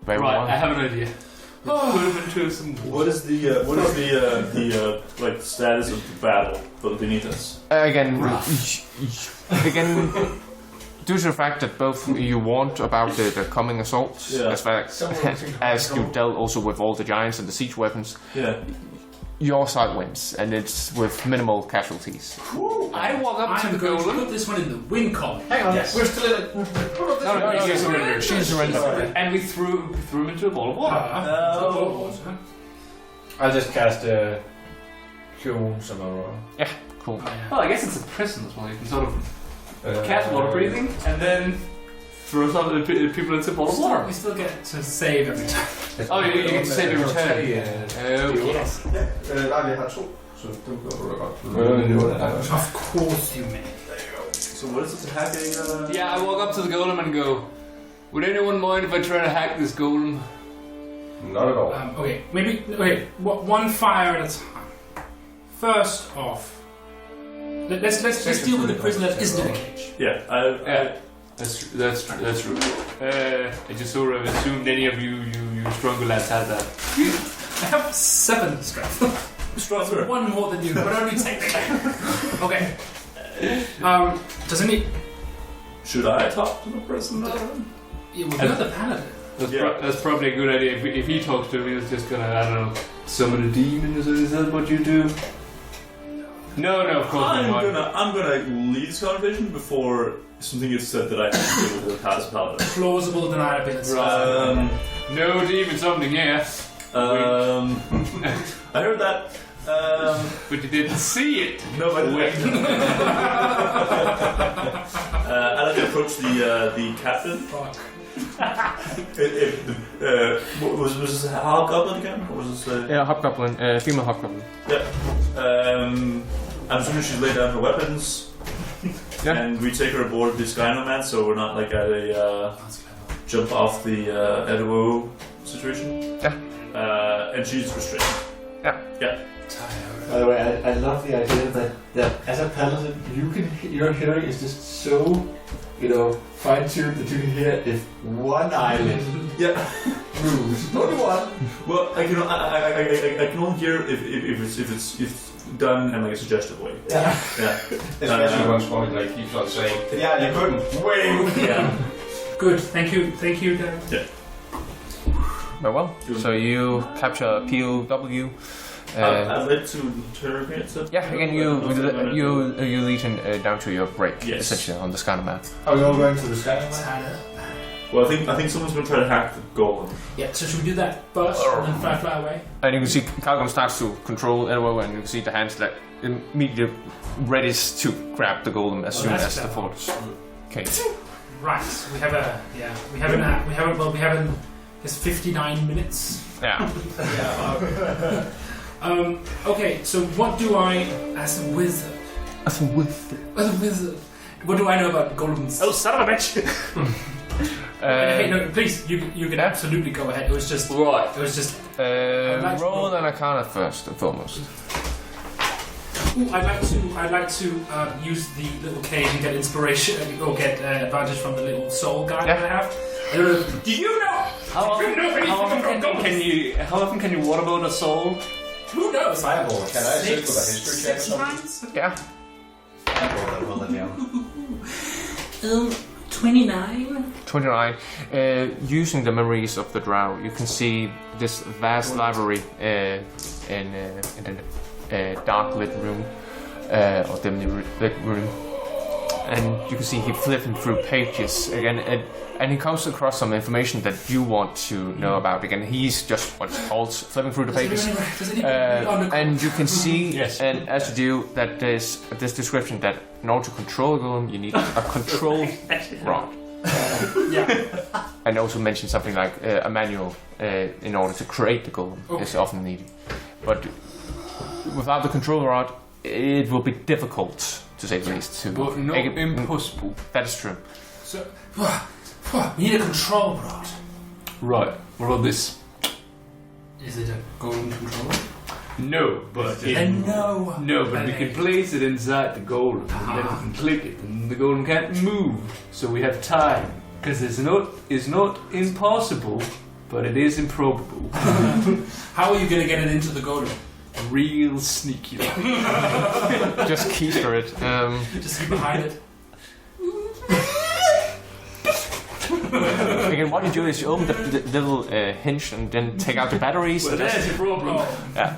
very right, well. I have an idea. Let's put him into some. What is the like status of the battle beneath us? Again, due to the fact that both you warned about the coming assault, as well as you dealt also with all the giants and the siege weapons, your side wins, and it's with minimal casualties. I walk up to the golem. Put this one in the win column. Hang on, yes. we're still in it. No, she's surrendered. And we threw him into a ball of water. I'll just cast Cure Wounds on Aurora. Yeah, cool. Well, I guess it's a prison as well. You can sort of cast water breathing and then throw some of the people into a ball of water. We still get to save every time. Oh, you get to save every turn. Yes. Nej, vi har 2, så det går godt. Of course you may. So what is this hacking? Yeah, I walk up to the golem and go, would anyone mind if I try to hack this golem? Not at all. Okay, maybe one fire at a time. First off, let's deal with the prison that isn't in a cage. Yeah, That's true. I just sort of assumed any of you stronger lads had that. I have 7 strength. stronger. 1 more than you, but only technically. Okay. Does any? Should I talk to the person? Yeah, we're the paladin. That's probably a good idea. If he talks to me, he's just gonna, I don't know, summon a demon. Is that what you do? No, of course not. I'm gonna lead this conversation before something is said that I have to deal with as a paladin. Plausible deniability. No demon something, yeah. I heard that. But you didn't see it. No, but wait. I like to approach the captain. Fuck. Was this a hobgoblin again? Or was this Yeah, hobgoblin, female hobgoblin. Yeah. I'm assuming she's laid down her weapons. And we take her aboard the Skynoman, so we're not like at a jump off the Eddawoe situation. Yeah. And she's restrained. Yeah. By the way, I love the idea that as a paladin, your hearing is just so, fine-tuned that you can hear if one eyelid moves. Only one. Well, I can only hear if it's done in like a suggestive way. Yeah. Especially once one keeps on saying, yeah, you couldn't. Wait. Yeah. Good. Thank you, Darren. Yeah. Very well. So you capture a POW. I'd like to interrogate it. Yeah, again, you lead him down to your break, essentially, on the scanner map. Are we all going to the scanner map? Well, I think someone's going to try to hack the golem. Yeah, so should we do that first and then fly away? And you can see Kharakan starts to control Eddawoe, and you can see the hands that immediately ready to grab the golem as soon as the fort is caged. Right, we have it's 59 minutes. Yeah. Okay, so what do I, as a wizard, what do I know about golems? Oh, son of a bitch! Hey, no, please, you can absolutely go ahead. It was just right. It was just roll an Arcana first and foremost. Ooh, I'd like to use the little cage and get inspiration or get advantage from the little soul guy that I have. Do you know? How often can you waterboard a soul? Who knows? Fireball. Can I assist with a history check or something? Yeah. Fireball, that will let down. 29. 29. Using the memories of the drow, you can see this vast library in a dark lit room, or dimly lit room. And you can see he flipping through pages again, and he comes across some information that you want to know about. Again, he's just what's called flipping through the pages, and you can see, and as you do, that there's this description that in order to control a golem, you need a control rod. And also mention something like a manual in order to create the golem is often needed, but without the control rod, it will be difficult, to say the least. But not impossible. That is true. So, we need a control rod. Right. What about this? Is it a golden controller? No, but we can place it inside the golem, and then we can click it, and the golem can't move, so we have time. Because it's not impossible but it is improbable. How are you going to get it into the golem? Real sneaky. Just keister it. Just be behind it. Again, what you do is you open the little hinge and then take out the batteries. Well, that's your problem. Yeah.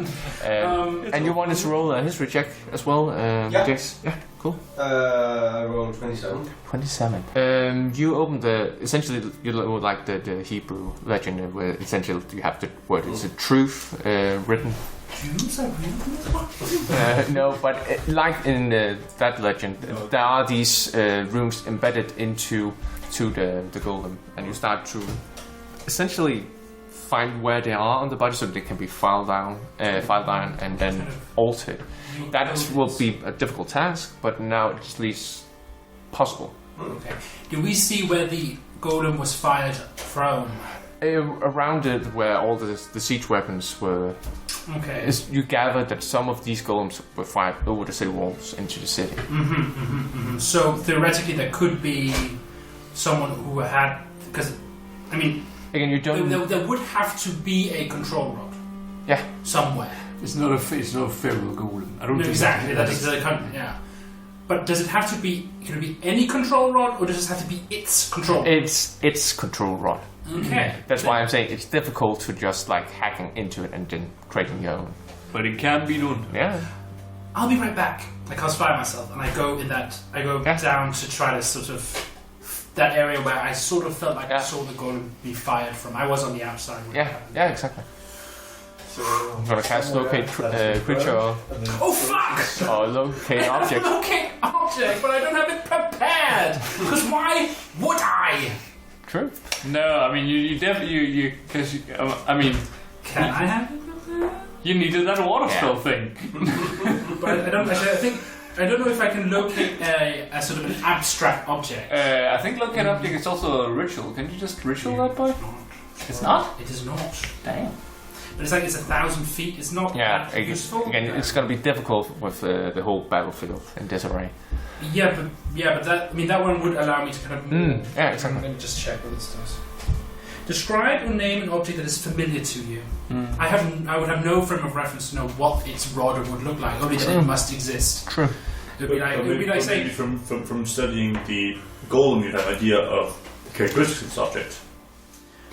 And you wanted to roll a history check as well. Jax? Yeah, cool. I rolled 27. 27. You open essentially you know, like the Hebrew legend where essentially you have the word it's a truth written. Jews are real? No, but like in that legend, there are these runes embedded into the golem, and you start to essentially find where they are on the body so they can be filed down and then altered. That will be a difficult task, but now it's at least possible. Okay. Do we see where the golem was fired from? Around it, where all the siege weapons were. Okay. You gather that some of these golems were fired over the city walls into the city. So theoretically, there could be someone who had, because I mean, again, you don't. There would have to be a control rod. Yeah. Somewhere. It's not a feral golem. I don't think exactly. Yeah. But does it have to be? Can it be any control rod, or does it have to be its control rod? Its control rod. Okay. That's why I'm saying it's difficult to just like hacking into it and then creating your own. But it can be done. Yeah. I'll be right back. I cosplay myself, and I go in that. I go down to try to sort of that area where I sort of felt like I saw the golem be fired from. I was on the outside. Yeah, exactly. So I'm gonna cast locate creature. Oh fuck! Or locate object. Locate object, but I don't have it prepared. Because why would I? True. No, I mean you definitely because I mean. Can I have it prepared? You needed that water spell thing. But I don't. Actually, I don't know if I can locate a sort of an abstract object. I think locate object is also a ritual. Can you just ritual that boy? It's not? It is not. Damn. But it's like it's 1,000 feet. It's not that useful. Again, it's going to be difficult with the whole battlefield in disarray. Yeah, but that one would allow me to kind of. Yeah, exactly. Let me just check what this does. Describe or name an object that is familiar to you. I would have no frame of reference to know what its rod would look like. Only that it must exist. True. It would be like saying from studying the golem, you'd have an idea of the characteristics of this object.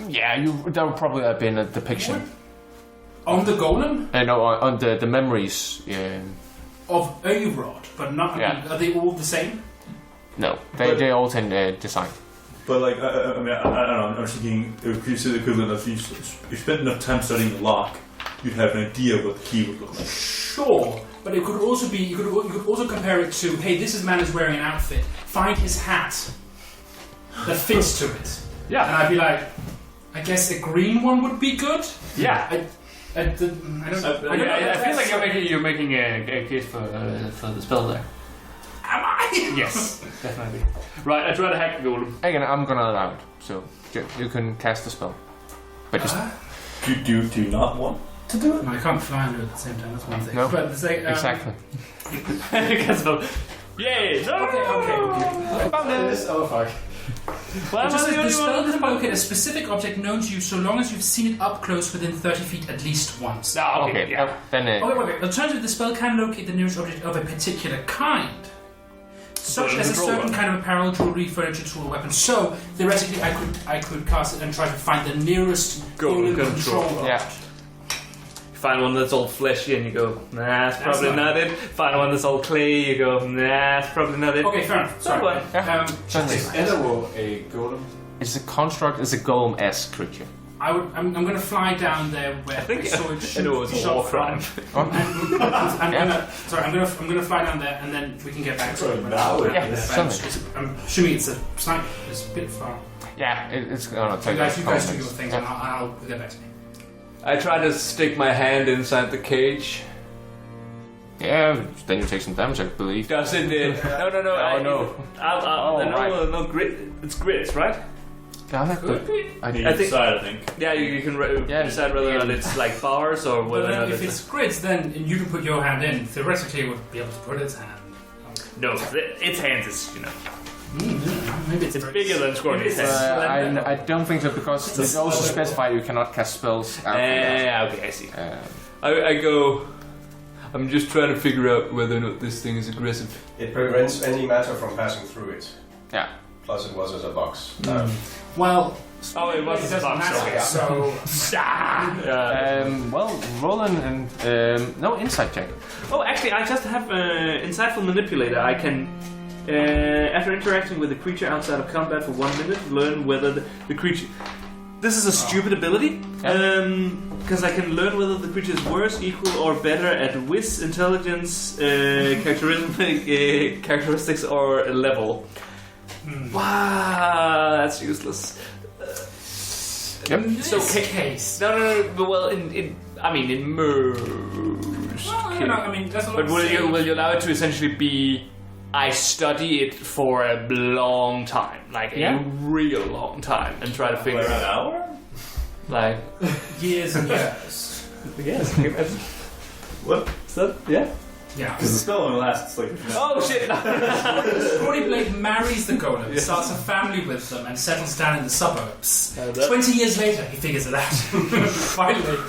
Yeah, there would probably have been a depiction. On the golem? No, on the memories. Of a rod, but not. Yeah. Are they all the same? No, they all tend design. But like, I mean, I don't know. I'm thinking, if you say the equivalent of you spent enough time studying the lock, you'd have an idea of what the key would look like. Sure, but it could also be. You could also compare it to, hey, this man is wearing an outfit. Find his hat that fits to it. Yeah, and I'd be like, I guess a green one would be good. Yeah. I don't know. I feel like you're making a case for the spell there. Am I? Yes, definitely. Right, I try to hack the golem. Again, I'm gonna allow it, so you can cast the spell. But just do you not want to do it? No, I can't fly and do it at the same time. That's one thing. No, but it's like, exactly. Yay! Okay. Oh fuck. Well, the spell can locate a specific object known to you so long as you've seen it up close within 30 feet at least once. Okay, yeah. Then wait. Alternatively, the spell can locate the nearest object of a particular kind, such as a certain kind of apparel, jewelry, furniture, tool, or weapon. So theoretically, I could cast it and try to find the nearest golem control rod. Yeah. Find one that's all fleshy and you go, nah, that's probably not it. Find one that's all clay, you go, nah, that's probably not it. Okay, fair enough. Sorry. Is Eddawoe a golem? It's a construct. It's a golem-esque creature. I'm going to fly down there where I saw it shoot. I know it's a war crime. I'm going to fly down there and then we can get back to it. I'm assuming it's a sniper. It's a bit far. Yeah, it's going to take you guys do your things and I'll get back to you. I try to stick my hand inside the cage. Yeah, then you take some damage, I believe. Does it? No. No, grit. It's grits, right? I think. Yeah, you can decide whether or not it's like bars or whether or not if it's grits, then you can put your hand in. Theoretically, it would be able to put its hand. No, its hands is, Maybe it's bigger than Scorching Ray. I don't think so because it's also specified you cannot cast spells. Okay, I see. I go. I'm just trying to figure out whether or not this thing is aggressive. It prevents any matter from passing through it. Yeah. Plus, it was as a box. Well. Oh, it was a box. Okay. So. Well, roll an no insight check. Oh, actually, I just have Insightful Manipulator. I can, after interacting with a creature outside of combat for 1 minute, learn whether the creature... This is a stupid ability, because I can learn whether the creature is worse, equal, or better at Wiz, Intelligence, characteristics, or level. Wow, that's useless. Yep. So case. No. Well, in merge. Well, that's a lot. But will you allow it to essentially be? I study it for a long time, like a real long time, and try to figure Like it an out. hour? Like Years and years. yes. What? Is that yeah? Yeah. Because the spell only lasts like... Oh shit! Scrawny Blade marries the golem, starts a family with them, and settles down in the suburbs. 20 years later, he figures it out. Finally.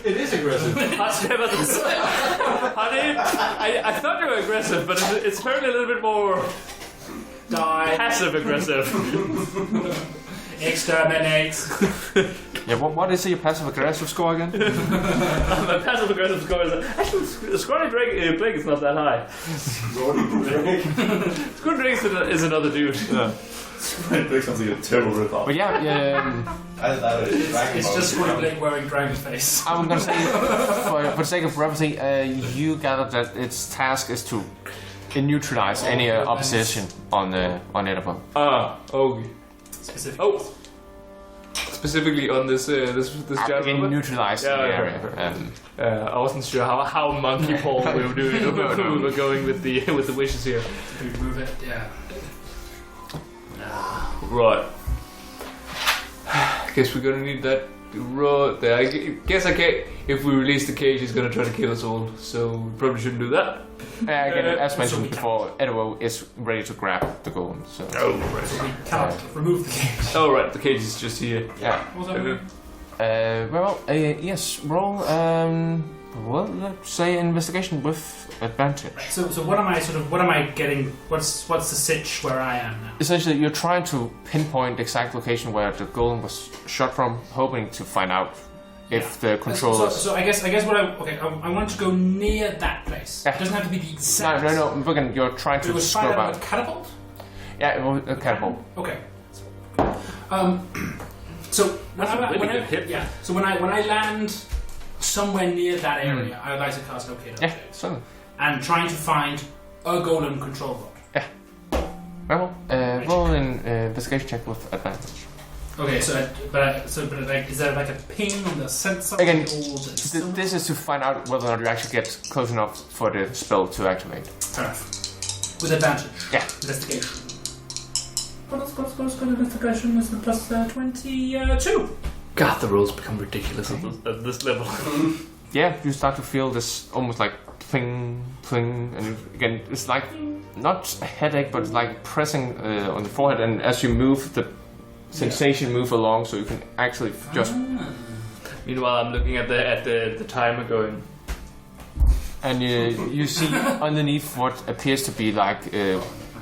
It is aggressive. Honey, I thought you were aggressive, but it's apparently a little bit more passive aggressive. Exterminate. Yeah, what is your passive aggressive score again? My passive aggressive score is actually Scrawny Blake is not that high. Scrawny Drake is another dude. It sounds like a terrible rip-off. But yeah, It's just Scrawny Blade wearing dragon face. I'm gonna say for the sake of brevity, you gather that its task is to neutralize any opposition on Eddawoe. Okay. Specific. Oh, specifically on this Again, neutralize the area. I wasn't sure how monkey paw we were doing. We were going with the wishes here. Remove it. Yeah. Right. I guess we're gonna need that right there. I guess I can't. If we release the cage, he's gonna try to kill us all. So we probably shouldn't do that. Again, as mentioned before, Eddawoe is ready to grab the golem. So. Oh right. So we cannot remove the cage. Oh right. The cage is just here. Yeah. Yes. Roll. Well, let's say investigation with advantage. So what am I getting? What's the sitch where I am now? Essentially, you're trying to pinpoint the exact location where the golem was shot from, hoping to find out if the controllers. So I guess what I want to go near that place. Yeah. It doesn't have to be the exact. No. Again, you're trying It to was scope fired out out. with catapult. Yeah, it was a catapult. Okay. So when I land somewhere near that area, I would like to cast Locate Object. Yeah, certainly. And trying to find a golem control rod. Well, roll an investigation check with advantage. Okay, is there like a ping on the sensor? Again, or the this is to find out whether or not you actually get close enough for the spell to activate. Fair enough. With advantage. Yeah. Investigation. What's investigation? Is it plus 22? God, the rolls become ridiculous at this level. Yeah, you start to feel this almost like pling, pling, and again, it's like not a headache, but it's like pressing on the forehead, and as you move, the sensation move along, so you can actually just. Meanwhile, I'm looking at the timer going. And you see underneath what appears to be like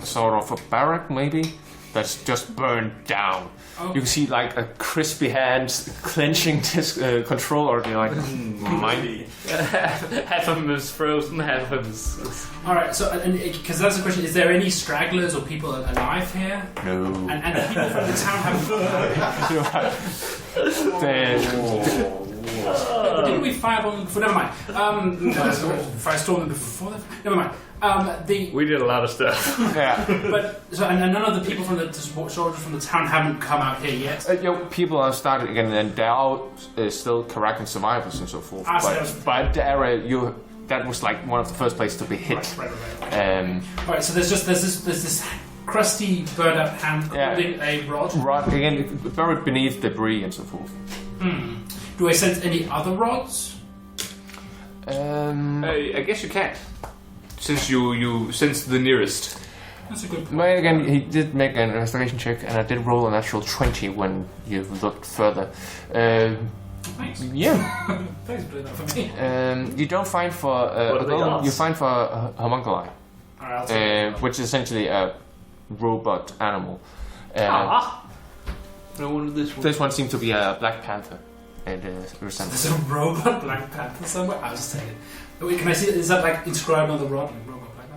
sort of a barrack, maybe, that's just burned down. Oh. You can see like a crispy hand clenching this controller. You're like, Mighty. Half of him is frozen, half of him is. Alright, so, because that's the question, is there any stragglers or people alive here? no. And people from the town Didn't we fireball them before? Never mind. Firestorm them before that? Never mind. We did a lot of stuff. Yeah. But and none of the people from the soldiers from the town haven't come out here yet. People are starting again, and there are still Kharakan survivors and so forth. But the area that was like one of the first places to be hit. Right. Alright, so there's this crusty, burned out hand holding a rod. Rod again, buried beneath debris and so forth. Do I sense any other rods? I guess you can't, since you sense the nearest. That's a good point. But again, he did make an investigation check, and I did roll a natural 20 when you looked further. Thanks. Yeah. Thanks for doing that for me. You don't find for What are the odds? you find for a homunculi, Alright, I'll take it. which is essentially a robot animal. No wonder this one. This one seems to be a black panther. It resembles. There's a robot Black Panther somewhere. I'll just take it. Wait, can I see it? Is that like inscribed on the rod? Like robot Black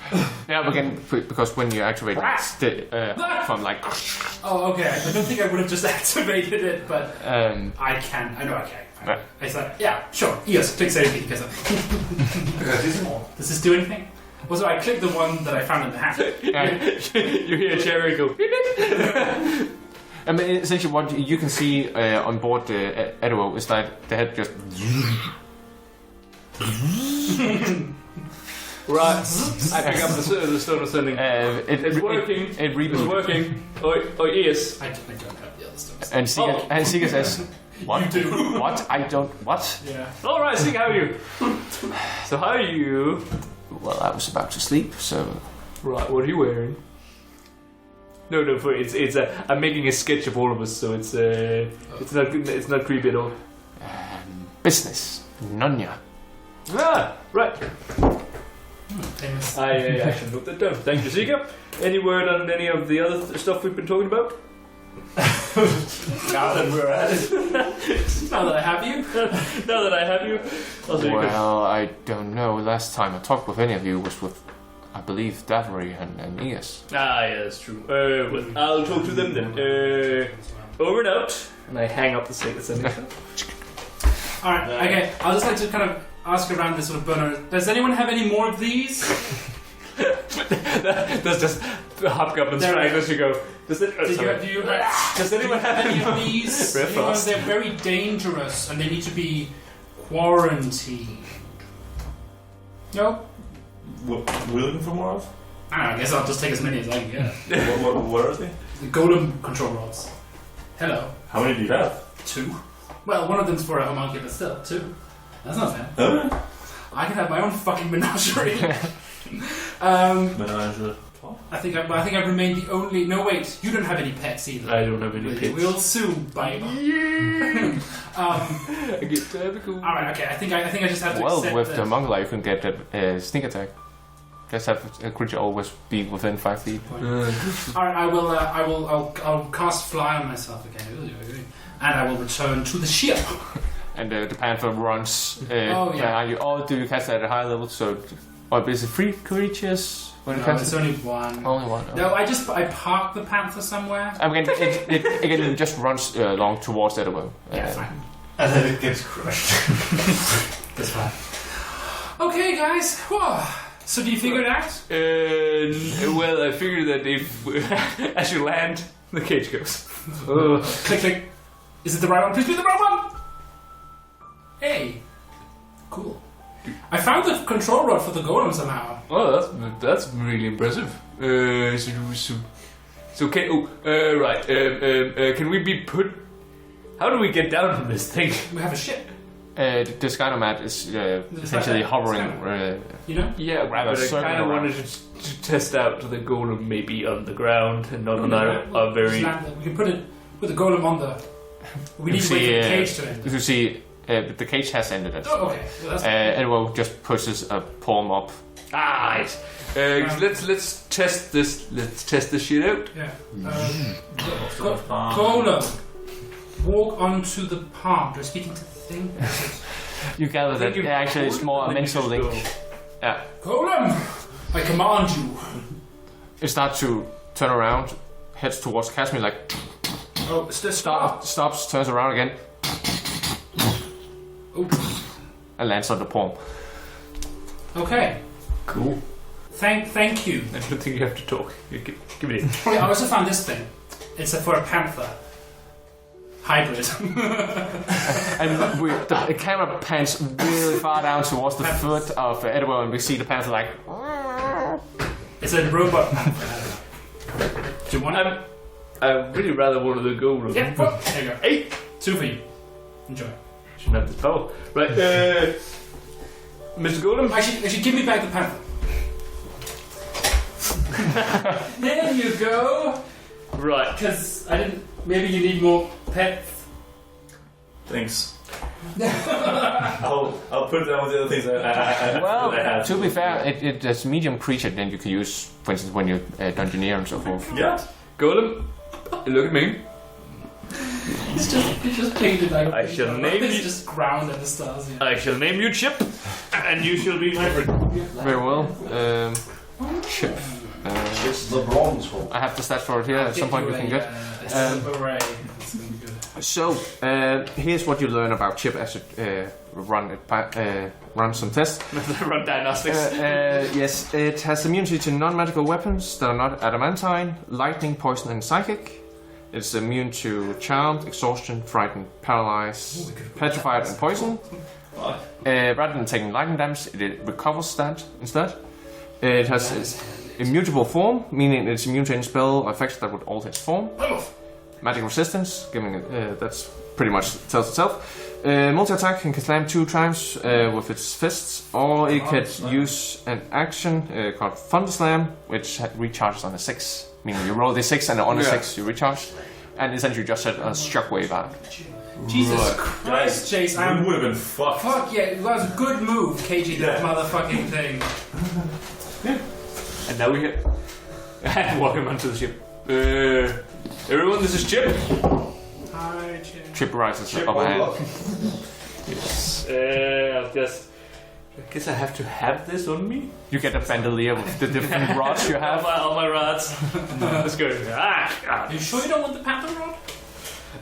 Panther? Yeah, again, because when you activate it, from like. Oh, okay. I don't think I would have just activated it, but I can. I know I can. Fine. Right. It's like, yeah, sure. Yes, click save because does this do anything? Also, I clicked the one that I found in the hat. You hear Cherry go. I mean, essentially, what you can see on board the Eddawoe is that the head just. Right. I pick up the stone of sending. It's working. It reboots. It's working. Oh, yes. I don't have the other stuff. And Sika says, "What? You do. What? I don't. What?" Yeah. All right, Sig, how are you? So how are you? Well, I was about to sleep, so. Right, what are you wearing? No, it's I'm making a sketch of all of us, so it's not creepy at all. Business. Nonya. Ah, right. Famous. I should note that down. Thank you, Sika. Any word on any of the other stuff we've been talking about? Now that we're at it. Now that I have you. Now that I have you, I'll say Well, I don't know. Last time I talked with any of you was with, I believe, Davary and Ias. Ah, yeah, that's true. Well, I'll talk to them then. Over and out. And I hang up the sending. Alright, okay. I'll just like to kind of ask around this sort of burner. Does anyone have any more of these? That's just the hobgoblin strike as you go. Does anyone have any of these? They're very dangerous and they need to be quarantined. No? What we're looking for more of? I don't know, I guess I'll just take as many as I can get. What are they? The golem control rods. Hello. How many do you have? 2. Well, one of them's for a homunculus, but still, 2. That's not bad. Huh? I can have my own fucking menagerie. Menagerie. I think I've remained the only. No, wait, you don't have any pets either. I don't have any pets. We'll soon, babe. I get to have a cool. All right, okay. I think I just have to. Well, accept with that. the Mongolai, you can get a sneak attack. Just have a creature always be within 5 feet. All right, I'll cast fly on myself again, and I will return to the ship. And the panther runs. yeah. Do you cast at a high level? So, or is it 3 creatures? When No, it's only one. Only one. Okay. No, I parked the panther somewhere. I mean, it just runs along towards Eddawoe. Yeah, fine. And then it gets crushed. That's fine. Okay, guys. Whoa. So do you figure it out? Well, I figured that if as you land, the cage goes. Click, click. Is it the right one? Please be the right one. Hey. Cool. I found the control rod for the golem somehow. Oh, that's really impressive. So okay. Oh, right. Can we be put? How do we get down from this thing? We have a ship. The Skynomat is essentially hovering. You know? Yeah, rather but I circling kind of around. wanted to test out the golem maybe on the ground and not on a very. We can put the golem on the. We need to wait for the cage to end. You see, the cage has ended it. Oh, okay. Well, that's Eddawoe just pushes a palm up. Right. Let's test this. Let's test this shit out. Yeah. Golem, walk onto the palm. Do I speak into the thing? You gather that actually it's more a mental link. Yeah. Golem, I command you. It starts to turn around, heads towards Casimir like. Oh, stop. Stops, turns around again, Oh. and lands on the palm. Okay. Cool. Thank you. I don't think you have to talk. You give it in. Oh, yeah, I also found this thing. It's for a panther. Hybrid. And the camera pans really far down towards the foot of Eddawoe, and we see the panther like. It's a robot panther. Do you want it? I'd really rather one of the golem. Yeah, well, there you go. 8. 2 for you. Enjoy. Shouldn't have this power. Right, Mr. Golem? Actually, give me back the panther. There you go. Right. Because I didn't. Maybe you need more pets. Thanks. I'll put it down with the other things I have. To be fair, it's a medium creature that you can use, for instance, when you dungeoneer and so forth. Yeah. Golem, look at me. It's just painted like. I shall name It's you. just ground at the stars. Yeah. I shall name you Chip, and you shall be my friend. Very well. Chip. It's the bronze one. I have the stat for it here. At some point you can get. Hooray. It's gonna be good. So here's what you learn about Chip as you run some tests. Run diagnostics. Yes, it has immunity to non-magical weapons that are not adamantine, lightning, poison, and psychic. It's immune to charmed, exhaustion, frightened, paralyzed, petrified, and poison. Rather than taking lightning damage, it recovers that instead. It has immutable form, meaning it's immune to any spell or effects that would alter its form. Magic resistance, giving it, that's pretty much tells itself. Multi-attack can slam 2 times with its fists, or it could use an action called Thunder Slam, which recharges on a 6. Meaning you roll the 6 and on a 6 you recharge. And essentially just set a shockwave out. Jesus Christ, Chase, We would have been fucked. Fuck yeah, that was a good move, KG, that motherfucking thing. And now we hit. And walk him onto the ship. Everyone, this is Chip. Hi, Chip. Chip rises up ahead. Yes. I guess I have to have this on me. You get a bandolier with the different rods you have. All my rods. Let's go. Are you sure you don't want the panther rod?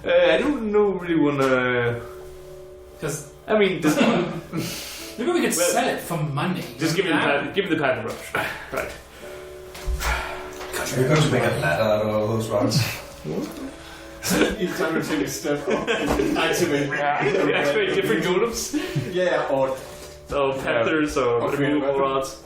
I don't know really wanna. Because I mean, maybe we could sell it for money. just give me the pattern rush. Right. You're going to make a ladder out of all those rods. Each time you take a step up, activate. We activate different golems. Yeah, or Panthers or removable rods.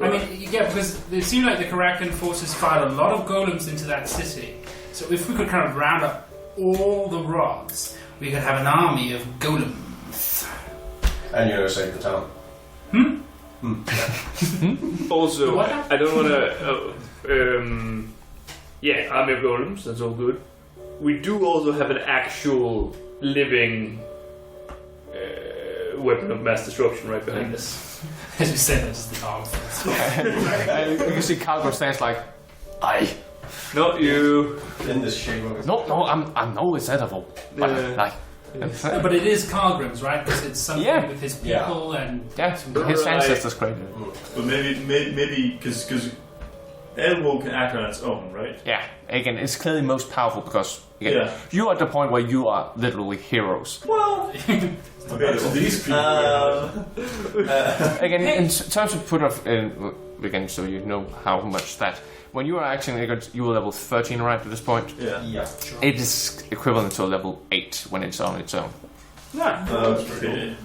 I mean, yeah, because it seemed like the Kharakan forces fired a lot of golems into that city. So if we could kind of round up all the rods, we could have an army of golems. And you're going to save the town. Also, What? I don't want to. Yeah, army of golems. That's all good. We do also have an actual living weapon of mass destruction right behind us. As we said, that's just the arm. You can see Calgary stands like, Not you. In this shape of it. no, I'm no, it's edible. But like, Yeah, but it is Cargrim's, right? Because it's something with his people and... yeah, his ancestors created it. But maybe because Eddawoe can act on its own, right? Yeah, again, it's clearly most powerful because again, you are at the point where you are literally heroes. Well, compared to these people. Again, in terms of put off, again, so you know how much that. When you are acting, you are level 13 right at this point. Yeah. It is equivalent to a level 8 when it's on its own. Okay.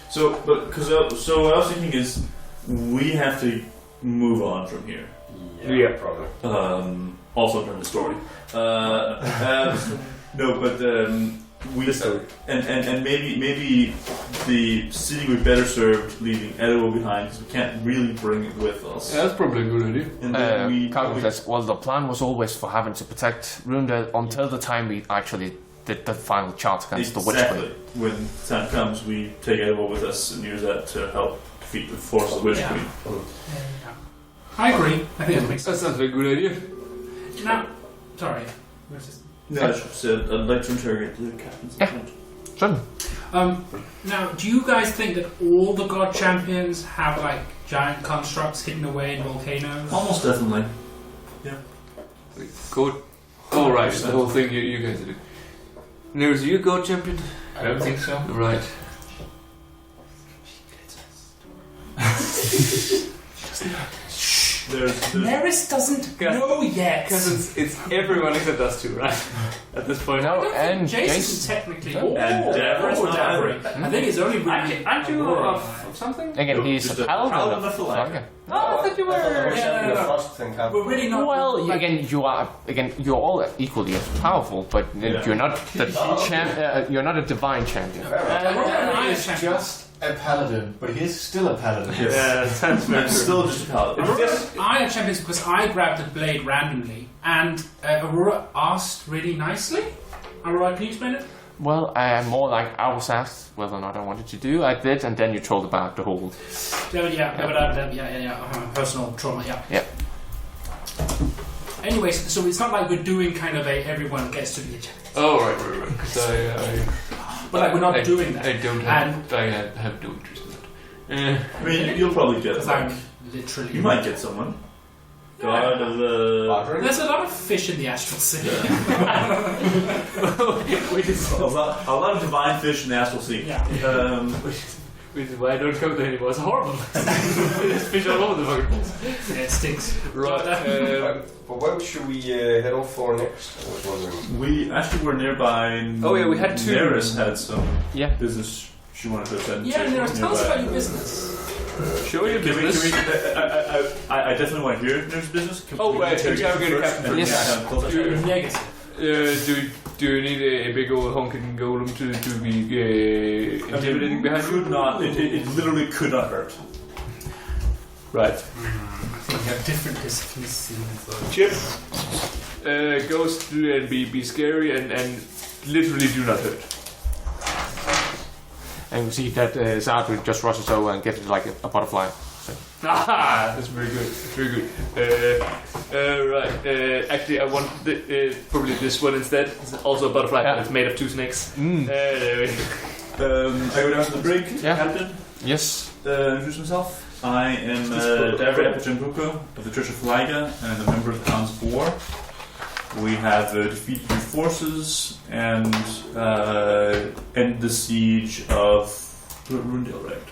So what I was thinking is, we have to move on from here. Yeah, probably. Also during the story. No, but we and maybe the city would better served leaving Eddawoe behind because we can't really bring it with us. Yeah, that's probably a good idea. And then Calgary says, well, the plan was always for having to protect Runedale until the time we actually did the final charge against the Witch exactly. Queen. When the time comes, we take Eddawoe with us and use that to help defeat the force of the Witch Queen. I agree. I think that makes That sense. sounds like a good idea. Now, sorry. No, I said I'd like to interrogate the captains. Certainly. Now, do you guys think that all the god champions have like giant constructs hidden away in volcanoes? Almost definitely. Good. All right, the whole thing you guys did. News, you go champion. I don't think so. Right. There's Neris doesn't know yet. Because it's everyone except us two, right? At this point. No, I don't and think Jason's Jason. technically. And Davros Oh, not Davros. I think it's only really. Aren't you Aurora. of something? Again, he's just a a paladin paladin of of the light. Khararkan. Oh, I thought you were. Yeah, no. First thing happened. We're really not. Well, again, you're all equally as powerful, but you're not the you're not a divine champion. We're an Iron champion. a paladin, but he's still a paladin. Yes. Yeah, sounds I'm still just a paladin. I am champions because I grabbed the blade randomly, and Aurora asked really nicely. Aurora, can you explain it? Well, more like I was asked whether or not I wanted to do. I did, and then you told about the whole. Personal trauma. Yeah. Anyways, so it's not like we're doing kind of a everyone gets to be a champion. Oh, right. Because But like we're not doing that. I don't have, I have no interest in that. I mean, you'll probably get. Because I'm literally. You might get someone. God of the. There's a lot of fish in the astral sea. A lot of divine fish in the astral sea. Yeah. Which is why I don't go there anymore. It's horrible. There's fish all over the fucking place. Yeah, it stinks. Right. But where should we head off for next? I was wondering. We actually were nearby. Oh, yeah, we had two. Neris had some Yeah. business she wanted to attend. Yeah, to. Neris, tell us about your business. Show your Can we, business. I definitely want to hear Neris' business. Can Oh, we wait, interrogate interrogate first Captain and first. then close that You're chapter? negative. Do you need a big old honking golem to be intimidating behind you? Could not. It literally could not hurt. Right. I think we have different disciplines. Chip goes through and be scary and literally do not hurt. And you see that Zardri just rushes over and gets it like a butterfly. So. Ah, that's very good. Very good. Right. Actually, I want probably this one instead. It's also a butterfly. Yeah. But it's made of 2 snakes. Mm. I go down to the brig. Yeah. Captain. Yes. Introduce myself. I am Davri Epichenbuko of the Church of Liga and a member of the Hounds of War. We have defeated your forces and end the siege of Runedale, right?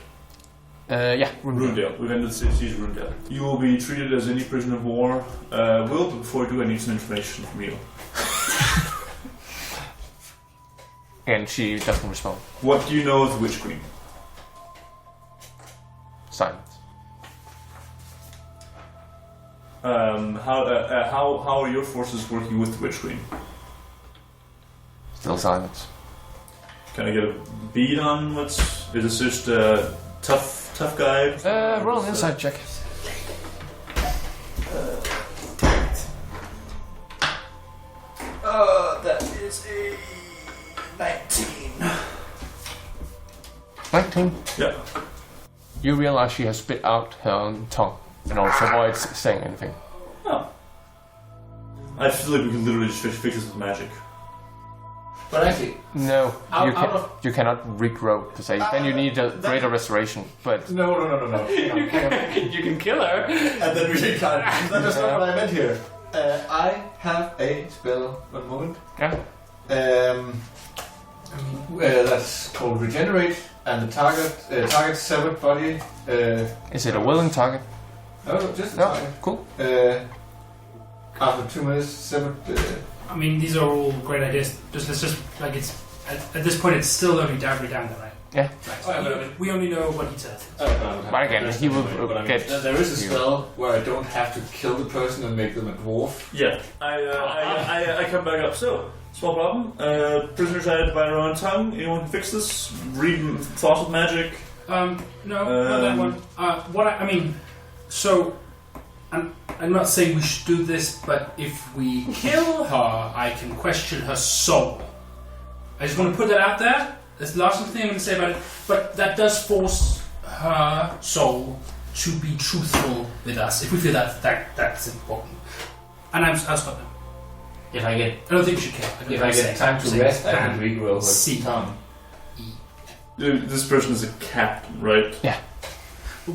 Yeah. Runedale. We've ended the siege of Runedale. You will be treated as any prisoner of war will, but before I do, I need some information from you. And she doesn't respond. What do you know of the Witch Queen? Silence. How are your forces working with the Witch Queen? Still silence. Can I get a beat on what's... Is this just a tough guy? Roll an insight check. That is a 19. 19. Yeah. You realize she has spit out her own tongue in order to avoid saying anything. Oh. I feel like we can literally just fix this with magic. But actually, No, Out you cannot regrow to say. Then you need a greater restoration. But no. You can kill her. And then we can't. That's not what I meant here. I have a spell. One moment. yeah, That's called regenerate, and the target severed body. is it a willing target? No, just the No, target. cool. After 2 minutes, severed. I mean, these are all great ideas. Let's just like it's at this point, it's still only Davri down there, right? Yeah. Right. We only know what he said. But again, he will get. There is a you. spell where I don't have to kill the person and make them a dwarf. Yeah. I come back up. So, small problem. Prisoners had by their own tongue. Anyone can fix this? Read thoughts with magic. No, not that one. I mean, so I'm not saying we should do this, but if we kill her, I can question her soul. I just want to put that out there. That's the last thing I'm going to say about it. But that does force her soul to be truthful with us if we feel that's important. And I'll stop now. If I get I don't think we should kill. time to rest, I can regrow her C. tongue. This person is a captain, right? Yeah.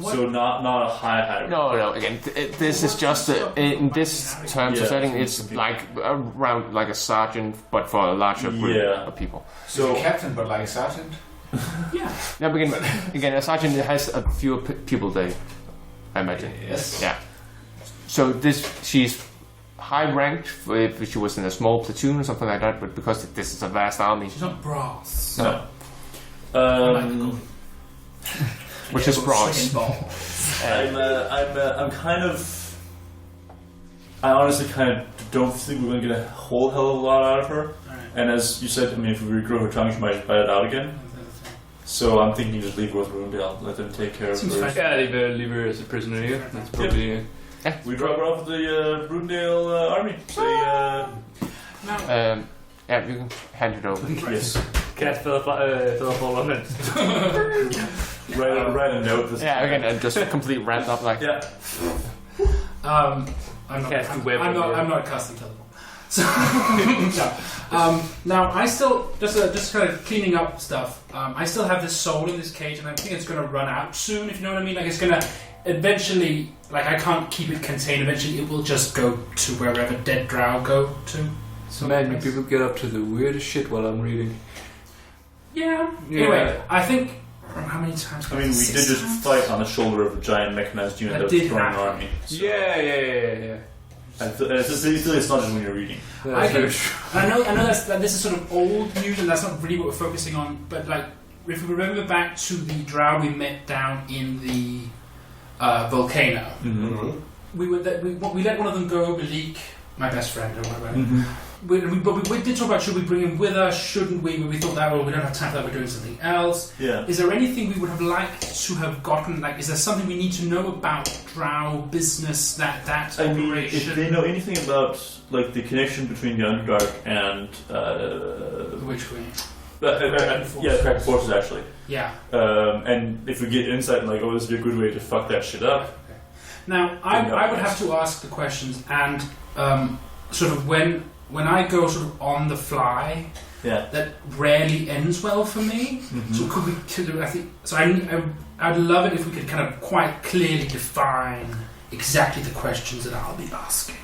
So not a high. No. Again, this is just in this terms of Yeah. setting. It's like around like a sergeant, but for a larger group Yeah. of people. So captain, but like a sergeant. Yeah. Yeah, but again, a sergeant has a fewer people there, I imagine. Yes. Yeah. So she's high ranked if she was in a small platoon or something like that, but because this is a vast army, She's not brass. no, which is bronze. I'm kind of. I honestly kind of don't think we're gonna get a whole hell of a lot out of her. Alright. And as you said, I mean, if we regrow her tongue, she might bite it out again. So I'm thinking just leave her with Runedale, let them take care of Seems her. fine. Yeah, leave her as a prisoner here. That's probably. We drop her off at the Runedale army. Say, Now, Yeah, you can hand it over. yes. Cat fall on it. Write a note. This Yeah, again, just a complete rant up like. Yeah. I'm not. Cast the web I'm on not. you. I'm not casting teleport. So no. Now I still just kind of cleaning up stuff. I still have this soul in this cage, and I think it's going to run out soon. If you know what I mean, like it's going to eventually. Like I can't keep it contained. Eventually, it will just go to wherever dead drow go to. So Man, you people get up to the weirdest shit while I'm reading. Yeah. Yeah. Anyway, I think. How many times? I mean, we did just fight on the shoulder of a giant mechanized unit That that was did throwing an happen. army. So Yeah. it's not just when you're reading. I can, I know that this is sort of old news, and that's not really what we're focusing on. But like, if we remember back to the drow we met down in the volcano, we let one of them go, Malik, my best friend, or whatever. But we did talk about should we bring him with us, shouldn't we? But we thought that, we don't have time for that. We're doing something else. Yeah. Is there anything we would have liked to have gotten? Like, is there something we need to know about drow business that I mean, operation? if they know anything about like the connection between the Underdark and Which way? yeah, forces actually. Yeah. And if we get insight, like, oh, this would be a good way to fuck that shit up. Now, I would have to ask the questions, and sort of when I go sort of on the fly, Yeah. that rarely ends well for me. So could we? I think so. I'd love it if we could kind of quite clearly define exactly the questions that I'll be asking.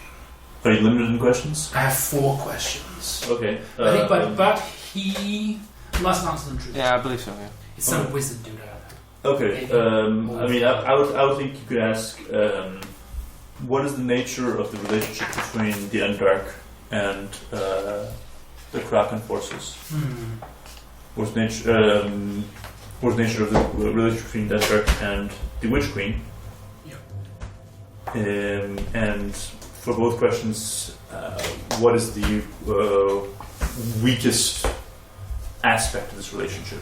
Are you limited in questions? I have 4 questions. Okay. I think, but he must answer them truthfully. Yeah, I believe so. Yeah. It's some Okay. wizard dude. Okay. I mean, I would think you could ask, what is the nature of the relationship between the Underdark and the Kharakan forces? What's the nature of the relationship between the Underdark and the Witch Queen? And for both questions, what is the weakest aspect of this relationship,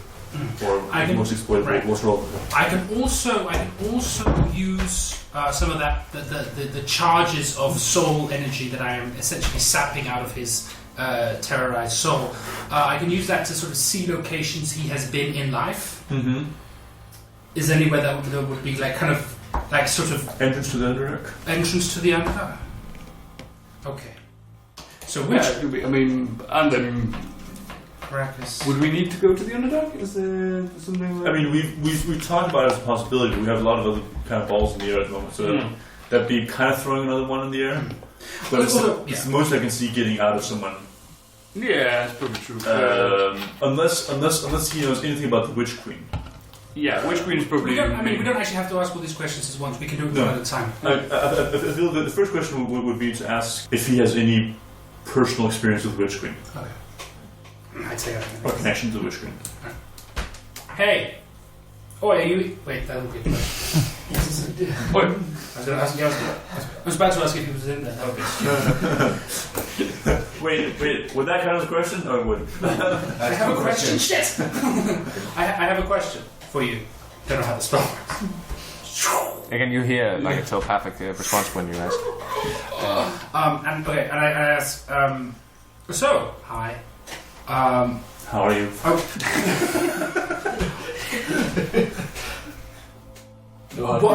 or most exploitable, right. most relevant? I can also use some of that the charges of soul energy that I am essentially sapping out of his terrorized soul. I can use that to sort of see locations he has been in life. Mm-hmm. Is there anywhere that would be like kind of like sort of Entrance to the Underdark. entrance to the Underdark? Okay. So which Yeah, I mean, and then Caracas? would we need to go to the Underdark? Is there something? I mean, we've talked about it as a possibility, but we have a lot of other kind of balls in the air at the moment, so that'd be kind of throwing another one in the air. But it's the most I can see getting out of someone. Yeah, that's probably true. Unless he knows anything about the Witch Queen. Yeah, Witch Queen is probably. We don't actually have to ask all these questions at once. We can do it No. one at a time. I feel that the first question would be to ask if he has any personal experience with Witch Queen Okay. I'd say or connection to the Witch Queen. Hey! Oh, are you... Wait, that would be a question. What? I was about to ask if he was in there. Okay. Wait, would that count as a question, or would? I have a question. Shit! I have a question for you. Don't know how the spell works. Again, you hear like a telepathic response when you ask. And I ask, so, hi. How are you? What,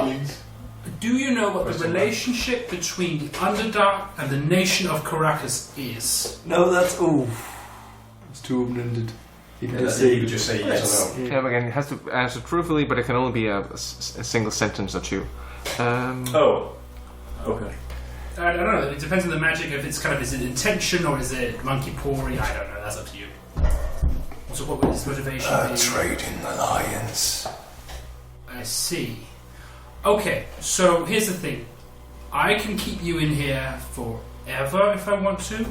do you know what the relationship between the Underdark and the nation of Kharakan is? No, that's it's too open-ended. You could just say yes or no. Yeah, again, it has to answer truthfully, but it can only be a single sentence or two. Oh, okay. I don't know. It depends on the magic. If it's kind of, is it intention or is it monkey pori? I don't know. That's up to you. So, what would his motivation be? Trading alliance. I see. Okay, so here's the thing. I can keep you in here forever if I want to,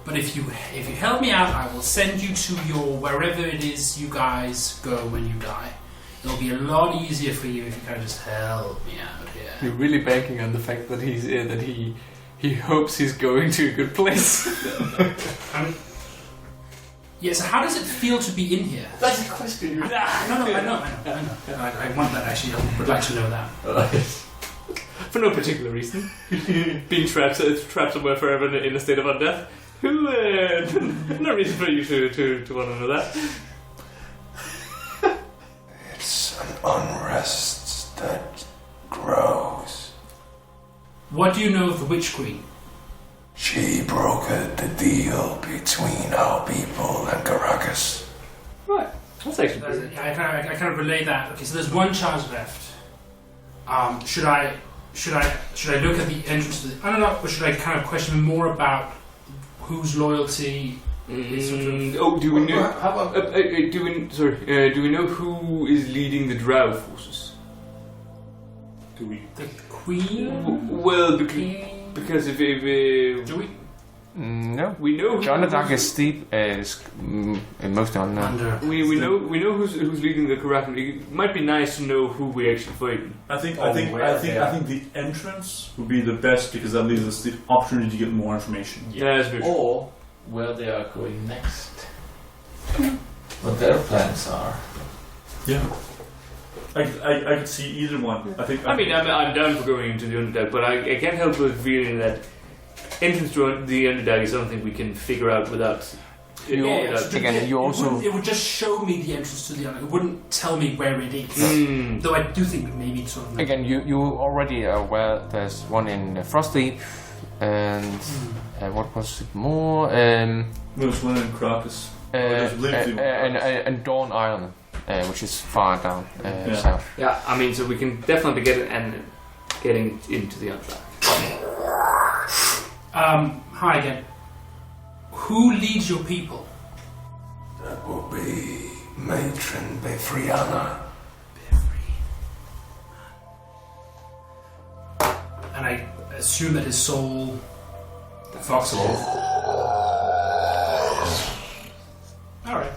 but if you help me out, I will send you to your wherever it is you guys go when you die. It'll be a lot easier for you if you kind of just help me out here. You're really banking on the fact that he hopes he's going to a good place. Yeah, so how does it feel to be in here? That's a question. No, I know. I want that, actually. I would like to know that. For no particular reason. Being trapped somewhere forever in a state of undeath. No reason for you to want to know that. It's an unrest that grows. What do you know of the Witch Queen? She brokered the deal between our people and Kharakan. Right. That's actually pretty. I kind of relay that. Okay, so there's one charge left. Should I look at the entrance to the... I don't know, or should I kind of question more about whose loyalty is sort of... Oh, do we know... How about... do we know who is leading the Drow forces? Do we? The Queen? Well, because if Do we? No. we know Jonathan is steep is mostly unknown. we know who's leading the Kharakan. It might be nice to know who we actually fighting. I think Oh, the entrance would be the best because that leaves us the opportunity to get more information. Yeah, that's very true. Or where they are going next. What their plans are. Yeah. I could see either one. I mean, I'm down for going into the Underdark, but I can't help but feeling that entrance to the Underdark is something we can figure out without... Again, you also... It would just show me the entrance to the Underdark. It wouldn't tell me where it is. Though I do think maybe sort of... Again, you already are aware there's one in Frostleaf, and what was it more? There's one in Crocus. And Dawn Island, which is far down south. Yeah, I mean, so we can definitely getting into the Underdark. Hi again. Who leads your people? That will be Matron Befriana. And I assume that his soul... The foxhole. Alright.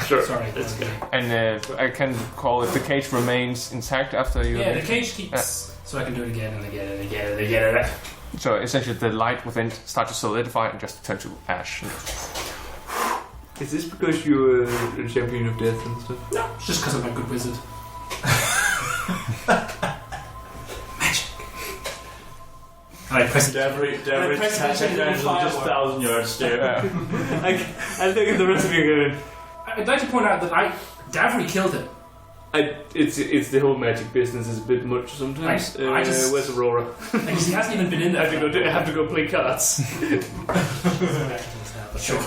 Sure. Sorry, that's good. And I can call it the cage remains intact after you... Yeah, the cage keeps... So I can do it again and again and again and again and again. So essentially the light within starts to solidify and just turn to ash. Is this because you're a champion of death and stuff? No, it's just because I'm a good wizard. Magic. And I press it. Davry press just it into the firework. 1,000 yards stare. I think the rest of you are going. I'd like to point out that Davry killed him. It's the whole magic business is a bit much sometimes. I just- Where's Aurora? Because he hasn't even been in I there. have to go play cards. Sure.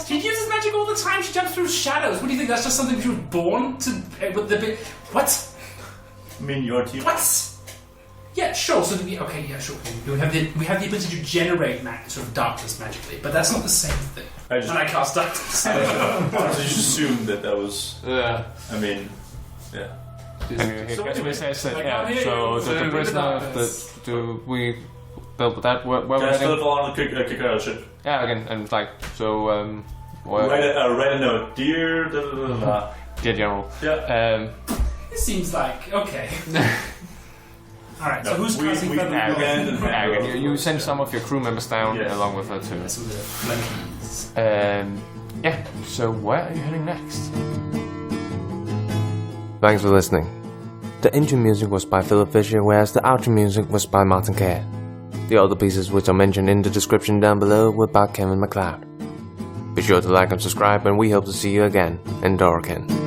She uses magic all the time. She jumps through shadows. What do you think? That's just something she was born to... with the bit... What? I mean, your team. What? Yeah, sure. So okay, yeah, sure. We have the ability to generate sort of darkness magically, but that's not the same thing. I just When I cast darkness. so you just assumed that was. Yeah. I mean, yeah. And So Gatsby anyway, says that, like, yeah, I'm here, so so the with prisoner, the do we build that, where we're Just heading? fall on the kick out of the ship. Yeah, again, and like, so, Write a note. Dear da, da, da, da. dear General. Yeah. It seems like okay. All right. So No, who's casting we feather? land and Yeah, again, you send some of your crew members down Yes. along with her too. Some of the flunkies. Yeah, so where are you heading next? Thanks for listening. The intro music was by Philip Fisher, whereas the outro music was by Martin Kerr. The other pieces which are mentioned in the description down below were by Kevin MacLeod. Be sure to like and subscribe, and we hope to see you again in Doraken.